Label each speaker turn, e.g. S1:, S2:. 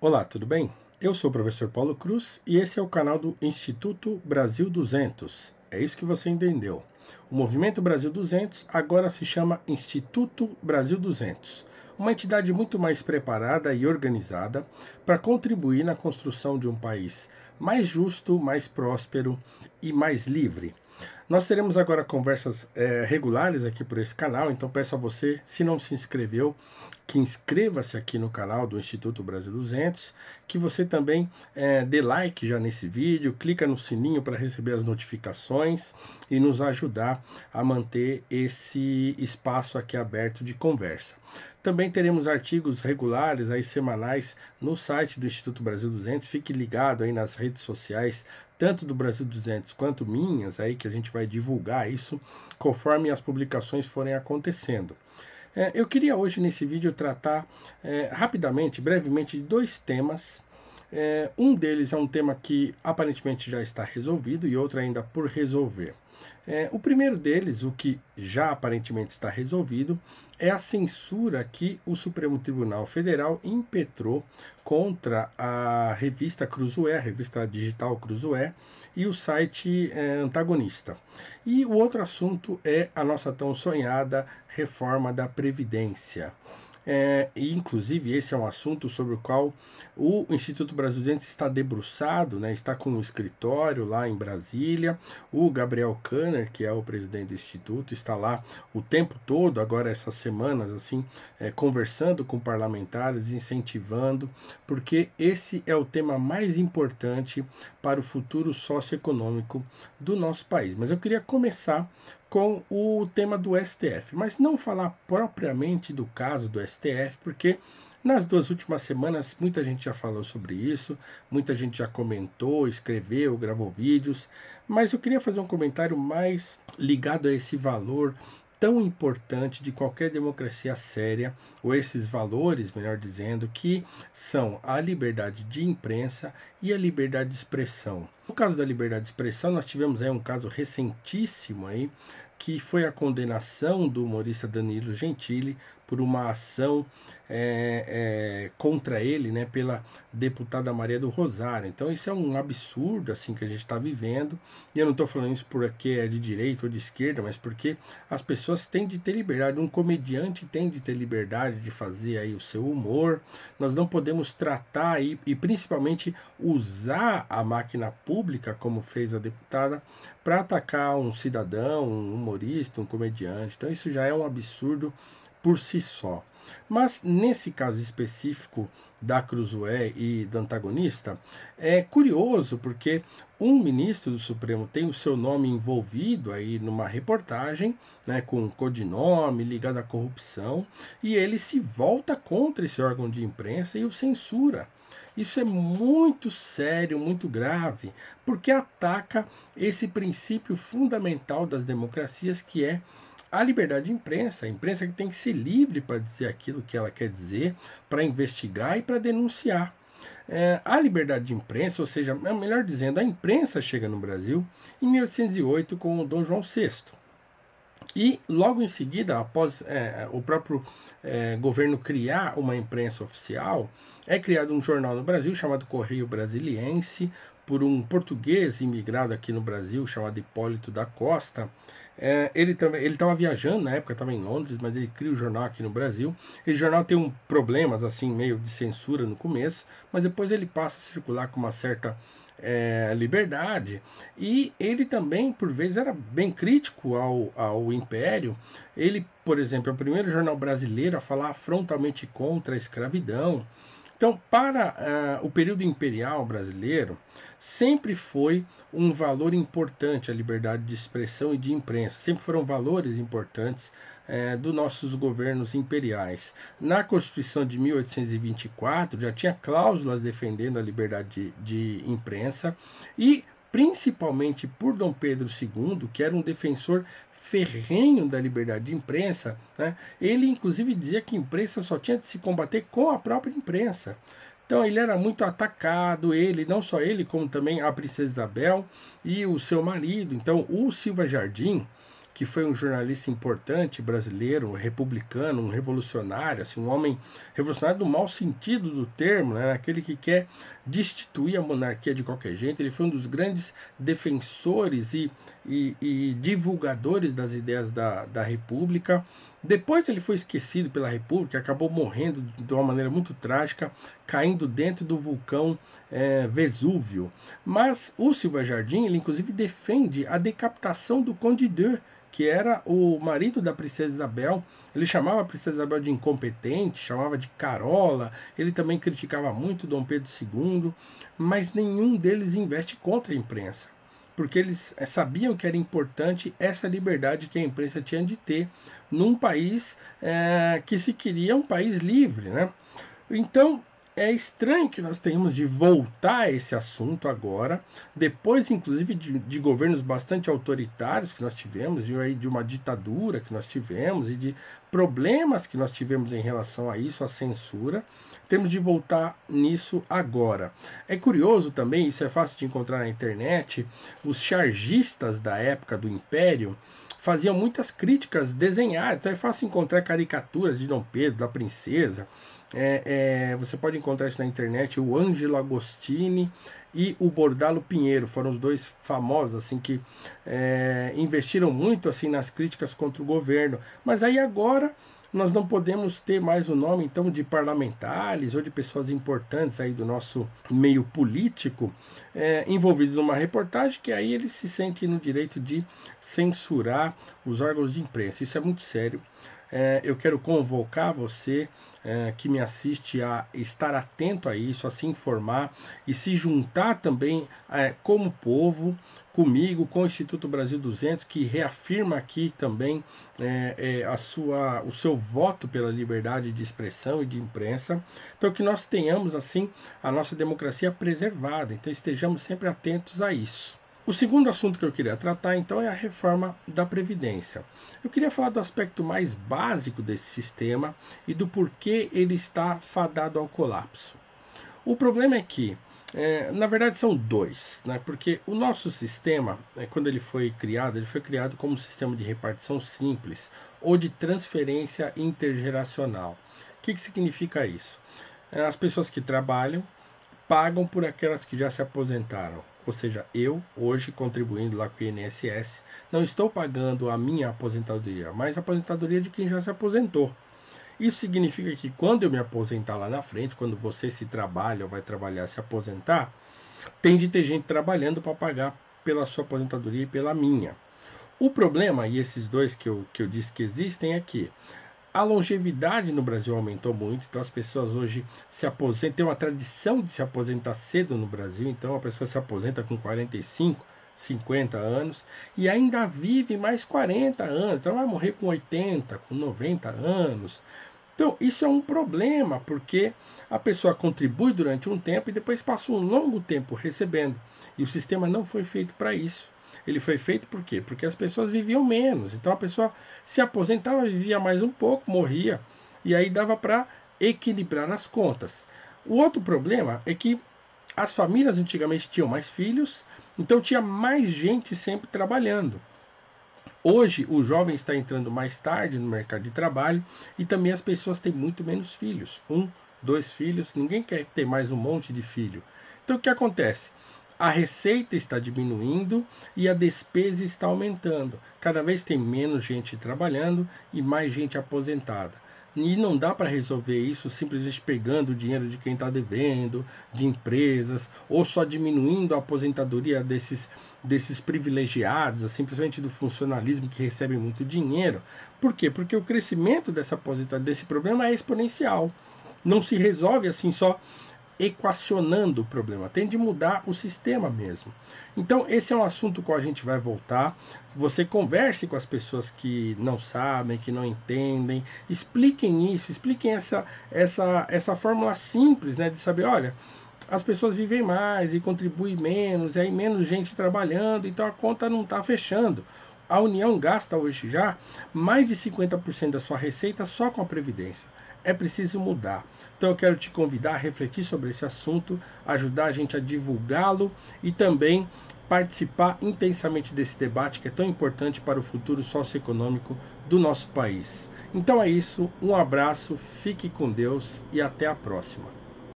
S1: Olá, tudo bem? Eu sou o professor Paulo Cruz e esse é o canal do Instituto Brasil 200. É isso que você entendeu. O Movimento Brasil 200 agora se chama Instituto Brasil 200, uma entidade muito mais preparada e organizada para contribuir na construção de um país mais justo, mais próspero e mais livre. Nós teremos agora conversas regulares aqui por esse canal, então peço a você, se não se inscreveu, que inscreva-se aqui no canal do Instituto Brasil 200, que você também dê like já nesse vídeo, clica no sininho para receber as notificações e nos ajudar a manter esse espaço aqui aberto de conversa. Também teremos artigos regulares, aí, semanais, no site do Instituto Brasil 200. Fique ligado aí nas redes sociais, tanto do Brasil 200 quanto minhas, aí que a gente vai divulgar isso conforme as publicações forem acontecendo. Eu queria hoje nesse vídeo tratar rapidamente, brevemente, de dois temas. Um deles é um tema que aparentemente já está resolvido e outro ainda por resolver. O primeiro deles, o que já aparentemente está resolvido, é a censura que o Supremo Tribunal Federal impetrou contra a revista Cruzoé, a revista digital Cruzoé, e o site Antagonista. E o outro assunto é a nossa tão sonhada reforma da Previdência. E inclusive esse é um assunto sobre o qual o Instituto Brasil 200 está debruçado, né, está com um escritório lá em Brasília. O Gabriel Kanner, que é o presidente do Instituto, está lá o tempo todo, agora essas semanas, assim, conversando com parlamentares, incentivando, porque esse é o tema mais importante para o futuro socioeconômico do nosso país. Mas eu queria começar com o tema do STF, mas não falar propriamente do caso do STF, porque nas duas últimas semanas muita gente já falou sobre isso, muita gente já comentou, escreveu, gravou vídeos, mas eu queria fazer um comentário mais ligado a esse valor tão importante de qualquer democracia séria, ou esses valores, melhor dizendo, que são a liberdade de imprensa e a liberdade de expressão. No caso da liberdade de expressão, nós tivemos aí um caso recentíssimo aí, que foi a condenação do humorista Danilo Gentili por uma ação contra ele, né, pela deputada Maria do Rosário. Então isso é um absurdo assim que a gente está vivendo, e eu não estou falando isso porque é de direita ou de esquerda, mas porque as pessoas têm de ter liberdade, um comediante tem de ter liberdade de fazer aí o seu humor. Nós não podemos tratar e principalmente usar a máquina pública, como fez a deputada, para atacar um cidadão, um humorista, um comediante. Então isso já é um absurdo por si só. Mas nesse caso específico da Cruzoé e do Antagonista, é curioso porque um ministro do Supremo tem o seu nome envolvido aí numa reportagem, né, com um codinome ligado à corrupção, e ele se volta contra esse órgão de imprensa e o censura. Isso é muito sério, muito grave, porque ataca esse princípio fundamental das democracias, que é a liberdade de imprensa, a imprensa que tem que ser livre para dizer aquilo que ela quer dizer, para investigar e para denunciar. A liberdade de imprensa, ou seja, melhor dizendo, a imprensa chega no Brasil em 1808 com o Dom João VI. E logo em seguida, após o próprio governo criar uma imprensa oficial, é criado um jornal no Brasil chamado Correio Brasiliense, por um português imigrado aqui no Brasil chamado Hipólito da Costa. Ele estava viajando na época, estava em Londres, mas ele cria o jornal aqui no Brasil. Esse jornal tem problemas assim meio de censura no começo, mas depois ele passa a circular com uma certa liberdade. E ele também, por vezes, era bem crítico ao Império. Ele, por exemplo, é o primeiro jornal brasileiro a falar frontalmente contra a escravidão. Então, para o período imperial brasileiro, sempre foi um valor importante a liberdade de expressão e de imprensa, sempre foram valores importantes dos nossos governos imperiais. Na Constituição de 1824 já tinha cláusulas defendendo a liberdade de imprensa, e principalmente por Dom Pedro II, que era um defensor ferrenho da liberdade de imprensa, né? Ele inclusive dizia que a imprensa só tinha de se combater com a própria imprensa. Então ele era muito atacado, ele, não só ele, como também a princesa Isabel e o seu marido. Então o Silva Jardim, que foi um jornalista importante brasileiro, um republicano, um revolucionário, assim, um homem revolucionário do mau sentido do termo, né? Aquele que quer destituir a monarquia de qualquer jeito. Ele foi um dos grandes defensores e divulgadores das ideias da República. Depois ele foi esquecido pela República, acabou morrendo de uma maneira muito trágica, caindo dentro do vulcão Vesúvio. Mas o Silva Jardim, ele inclusive defende a decapitação do Conde d'Eu, que era o marido da Princesa Isabel. Ele chamava a Princesa Isabel de incompetente, chamava de carola, ele também criticava muito Dom Pedro II, mas nenhum deles investe contra a imprensa, porque eles sabiam que era importante essa liberdade que a imprensa tinha de ter num país que se queria um país livre, né? Então, é estranho que nós tenhamos de voltar a esse assunto agora, depois, inclusive, de governos bastante autoritários que nós tivemos, e de uma ditadura que nós tivemos, e de problemas que nós tivemos em relação a isso, a censura. Temos de voltar nisso agora. É curioso também, isso é fácil de encontrar na internet, os chargistas da época do Império faziam muitas críticas desenhadas, então é fácil encontrar caricaturas de Dom Pedro, da princesa. Você pode encontrar isso na internet. O Ângelo Agostini e o Bordalo Pinheiro foram os dois famosos assim que investiram muito assim nas críticas contra o governo. Mas aí agora nós não podemos ter mais o nome então de parlamentares ou de pessoas importantes aí do nosso meio político envolvidos numa reportagem, que aí eles se sentem no direito de censurar os órgãos de imprensa. Isso é muito sério. Eu quero convocar você que me assiste a estar atento a isso, a se informar e se juntar também como povo, comigo, com o Instituto Brasil 200, que reafirma aqui também o seu voto pela liberdade de expressão e de imprensa. Então, que nós tenhamos assim a nossa democracia preservada. Então, estejamos sempre atentos a isso. O segundo assunto que eu queria tratar, então, é a reforma da Previdência. Eu queria falar do aspecto mais básico desse sistema e do porquê ele está fadado ao colapso. O problema é que, na verdade, são dois, né? Porque o nosso sistema, quando ele foi criado como um sistema de repartição simples ou de transferência intergeracional. O que significa isso? As pessoas que trabalham pagam por aquelas que já se aposentaram. Ou seja, eu, hoje, contribuindo lá com o INSS, não estou pagando a minha aposentadoria, mas a aposentadoria de quem já se aposentou. Isso significa que quando eu me aposentar lá na frente, quando você se trabalha ou vai trabalhar, se aposentar, tem de ter gente trabalhando para pagar pela sua aposentadoria e pela minha. O problema, e esses dois que eu disse que existem, é que a longevidade no Brasil aumentou muito, então as pessoas hoje se aposentam, tem uma tradição de se aposentar cedo no Brasil, então a pessoa se aposenta com 45, 50 anos e ainda vive mais 40 anos, então vai morrer com 80, com 90 anos. Então isso é um problema, porque a pessoa contribui durante um tempo e depois passa um longo tempo recebendo, e o sistema não foi feito para isso. Ele foi feito por quê? Porque as pessoas viviam menos. Então a pessoa se aposentava, vivia mais um pouco, morria. E aí dava para equilibrar as contas. O outro problema é que as famílias antigamente tinham mais filhos, então tinha mais gente sempre trabalhando. Hoje o jovem está entrando mais tarde no mercado de trabalho e também as pessoas têm muito menos filhos. 1, 2 filhos, ninguém quer ter mais um monte de filho. Então o que acontece? A receita está diminuindo e a despesa está aumentando. Cada vez tem menos gente trabalhando e mais gente aposentada. E não dá para resolver isso simplesmente pegando o dinheiro de quem está devendo, de empresas, ou só diminuindo a aposentadoria desses privilegiados, simplesmente do funcionalismo que recebe muito dinheiro. Por quê? Porque o crescimento desse problema é exponencial. Não se resolve assim só equacionando o problema, tem de mudar o sistema mesmo. Então esse é um assunto que a gente vai voltar. Você converse com as pessoas que não sabem, que não entendem, expliquem isso, expliquem essa fórmula simples, né, de saber, olha, as pessoas vivem mais e contribuem menos, e aí menos gente trabalhando, então a conta não está fechando. A União gasta hoje já mais de 50% da sua receita só com a Previdência. É preciso mudar. Então eu quero te convidar a refletir sobre esse assunto, ajudar a gente a divulgá-lo e também participar intensamente desse debate que é tão importante para o futuro socioeconômico do nosso país. Então é isso, um abraço, fique com Deus e até a próxima.